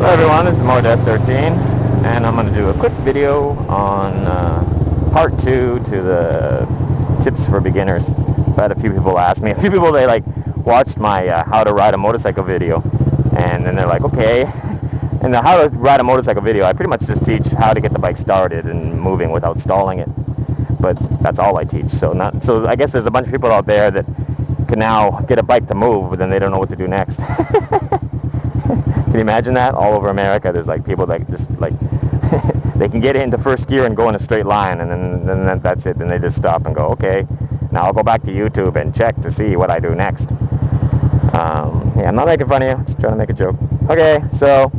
Hello everyone, this is Modev13 and I'm going to do a quick video on part 2 to the tips for beginners. I've had a few people ask me, they like watched my how to ride a motorcycle video, and then they're like, okay, in the how to ride a motorcycle video I pretty much just teach how to get the bike started and moving without stalling it, but that's all I teach. So I guess there's a bunch of people out there that can now get a bike to move, but then they don't know what to do next. Can you imagine that? All over America, there's like people that just like they can get into first gear and go in a straight line, and then that's it. Then they just stop and go, okay, now I'll go back to YouTube and check to see what I do next. Yeah, I'm not making fun of you, just trying to make a joke. Okay, so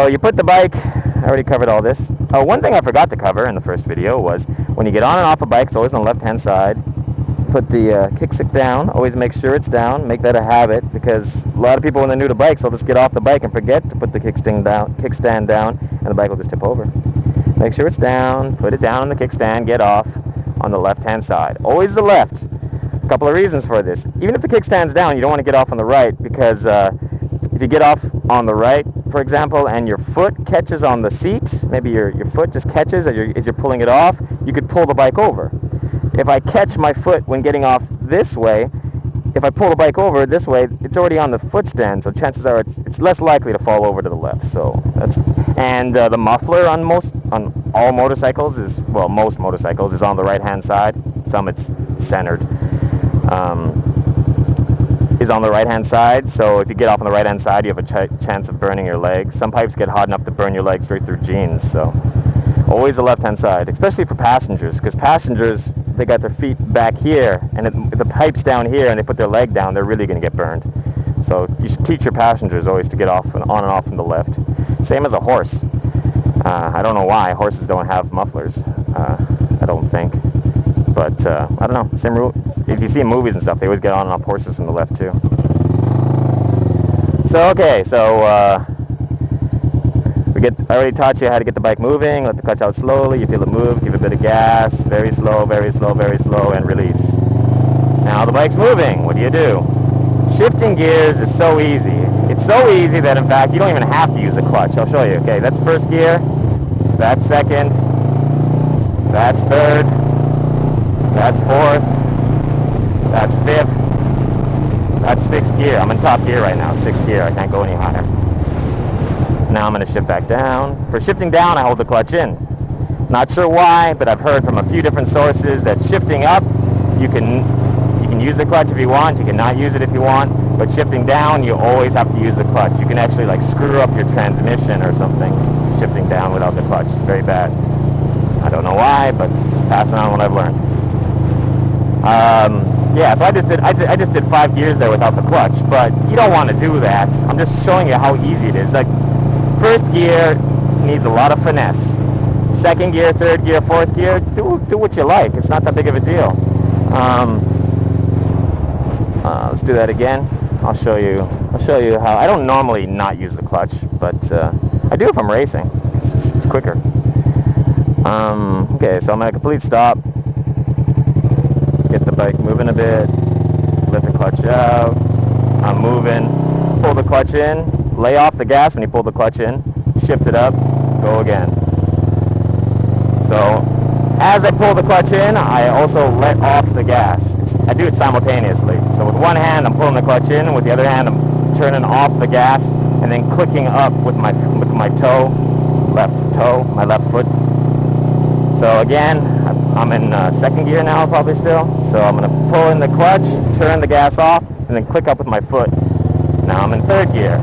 you put the bike. I already covered all this. Oh, one thing I forgot to cover in the first video was when you get on and off a bike, it's always on the left-hand side. Put the kickstick down. Always make sure it's down. Make that a habit, because a lot of people when they're new to bikes, they'll just get off the bike and forget to put the kickstand down, and the bike will just tip over. Make sure it's down. Put it down on the kickstand. Get off on the left-hand side. Always the left. A couple of reasons for this. Even if the kickstand's down, you don't want to get off on the right, because if you get off on the right, for example, and your foot catches on the seat, maybe your foot just catches as you're pulling it off, you could pull the bike over. If I catch my foot when getting off this way, if I pull the bike over this way, it's already on the foot stand, so chances are it's less likely to fall over to the left. So that's, and the muffler on all motorcycles is, well, most motorcycles is on the right hand side. Some it's centered. Is on the right hand side, so if you get off on the right hand side, you have a chance of burning your legs. Some pipes get hot enough to burn your legs straight through jeans, so always the left hand side, especially for passengers, because passengers, they got their feet back here and the pipe's down here and they put their leg down, they're really going to get burned. So you should teach your passengers always to get off and on and off from the left. Same as a horse. I don't know why horses don't have mufflers. I don't think, but I don't know, same rule. If you see in movies and stuff, they always get on and off horses from the left too. So okay, I already taught you how to get the bike moving. Let the clutch out slowly. You feel it move. Give it a bit of gas. Very slow, very slow, very slow, and release. Now the bike's moving. What do? Shifting gears is so easy. It's so easy that in fact you don't even have to use the clutch. I'll show you. Okay, that's first gear. That's second. That's third. That's fourth. That's fifth. That's sixth gear. I'm in top gear right now. Sixth gear. I can't go any higher. Now I'm going to shift back down. For shifting down, I hold the clutch in. Not sure why, but I've heard from a few different sources that shifting up, you can use the clutch if you want, you can not use it if you want, but shifting down, you always have to use the clutch. You can actually like screw up your transmission or something, shifting down without the clutch. It's very bad. I don't know why, but it's passing on what I've learned. Yeah, so I just did 5 gears there without the clutch, but you don't want to do that. I'm just showing you how easy it is. Like, first gear needs a lot of finesse. Second gear, third gear, fourth gear, do what you like. It's not that big of a deal. Let's do that again. I'll show you how. I don't normally not use the clutch, but I do if I'm racing. It's quicker. Okay, so I'm at a complete stop. Get the bike moving a bit. Let the clutch out. I'm moving. Pull the clutch in. Lay off the gas when you pull the clutch in. Shift it up. Go again. So as I pull the clutch in, I also let off the gas. I do it simultaneously. So with one hand I'm pulling the clutch in, and with the other hand I'm turning off the gas and then clicking up with my toe, my left foot. So again, I'm in second gear now probably still. So I'm going to pull in the clutch, turn the gas off, and then click up with my foot. Now I'm in third gear.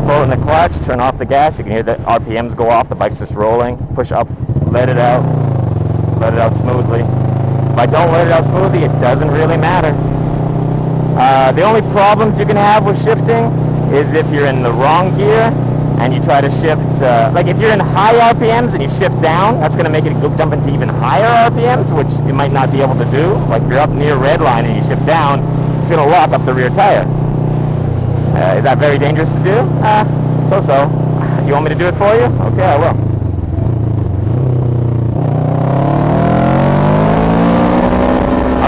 Pull in the clutch, turn off the gas. You can hear the RPMs go off. The bike's just rolling. Push up, let it out smoothly. If I don't let it out smoothly, it doesn't really matter. The only problems you can have with shifting is if you're in the wrong gear and you try to shift, like if you're in high RPMs and you shift down, that's going to make it go jump into even higher RPMs, which you might not be able to do. Like if you're up near red line and you shift down, it's going to lock up the rear tire. Is that very dangerous to do? So-so. You want me to do it for you? Okay, I will.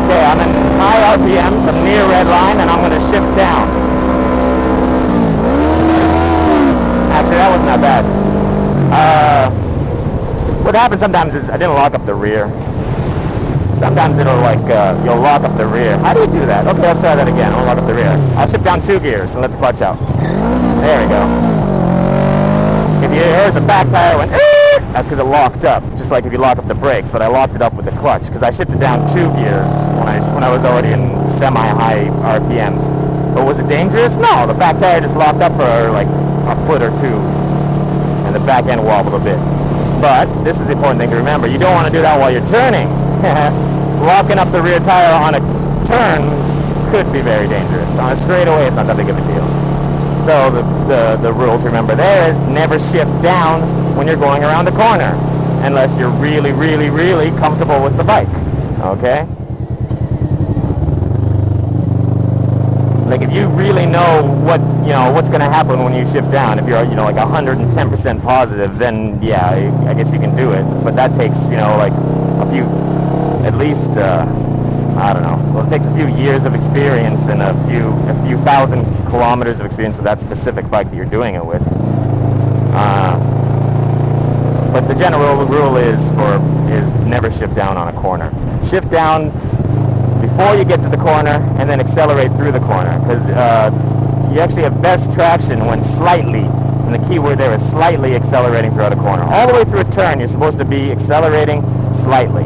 Okay, I'm in high RPMs, I'm near red line, and I'm going to shift down. not bad. What happens sometimes is I didn't lock up the rear. Sometimes it'll like, you'll lock up the rear. How do you do that? Okay, let's try that again. I'll lock up the rear. I'll shift down 2 gears and let the clutch out. There we go. If you heard the back tire went, that's because it locked up. Just like if you lock up the brakes, but I locked it up with the clutch because I shifted down 2 gears when I was already in semi-high RPMs. But was it dangerous? No, the back tire just locked up for like a foot or two, and the back end wobbled a bit. But this is the important thing to remember. You don't want to do that while you're turning. Locking up the rear tire on a turn could be very dangerous. On a straightaway, it's not that big of a deal. So the rule to remember there is never shift down when you're going around a corner, unless you're really, really, really comfortable with the bike. Okay? Like if you really know what's going to happen when you shift down, if you're like 110% positive, then yeah, I guess you can do it. But that takes like a few, at least I don't know. Well, it takes a few years of experience and a few thousand kilometers of experience with that specific bike that you're doing it with. But the general rule is never shift down on a corner. Shift down before you get to the corner and then accelerate through the corner, because you actually have best traction when slightly, and the key word there is slightly accelerating throughout a corner. All the way through a turn, you're supposed to be accelerating slightly.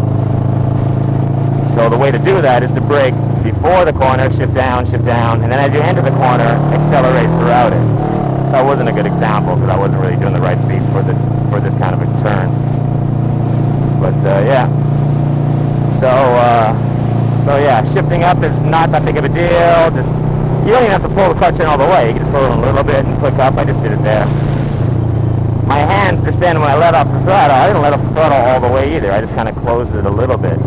So the way to do that is to brake before the corner, shift down, and then as you enter the corner, accelerate throughout it. That wasn't a good example because I wasn't really doing the right speeds for this kind of a turn. But yeah. So yeah, shifting up is not that big of a deal. Just you don't even have to pull the clutch in all the way. You can just pull it in a little bit and click up. I just did it there. My hand just then when I let off the throttle, I didn't let off the throttle all the way either. I just kind of closed it a little bit.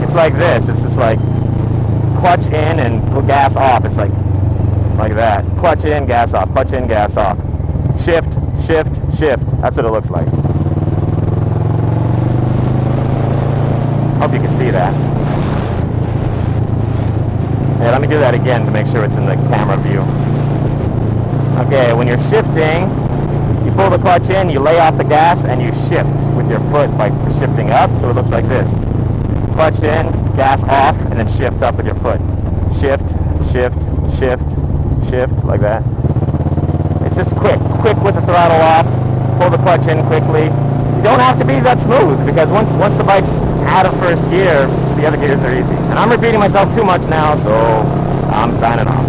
It's like this. It's just like clutch in and gas off. It's like that. Clutch in, gas off. Clutch in, gas off. Shift, shift, shift. That's what it looks like. Hope you can see that. Yeah, let me do that again to make sure it's in the camera view. Okay, when you're shifting, you pull the clutch in, you lay off the gas, and you shift with your foot by shifting up, so it looks like this. Clutch in, gas off, and then shift up with your foot. Shift, shift, shift, shift, like that. It's just quick with the throttle off, pull the clutch in quickly. You don't have to be that smooth, because once the bike's out of first gear, the other gears are easy. And I'm repeating myself too much now, so I'm signing off.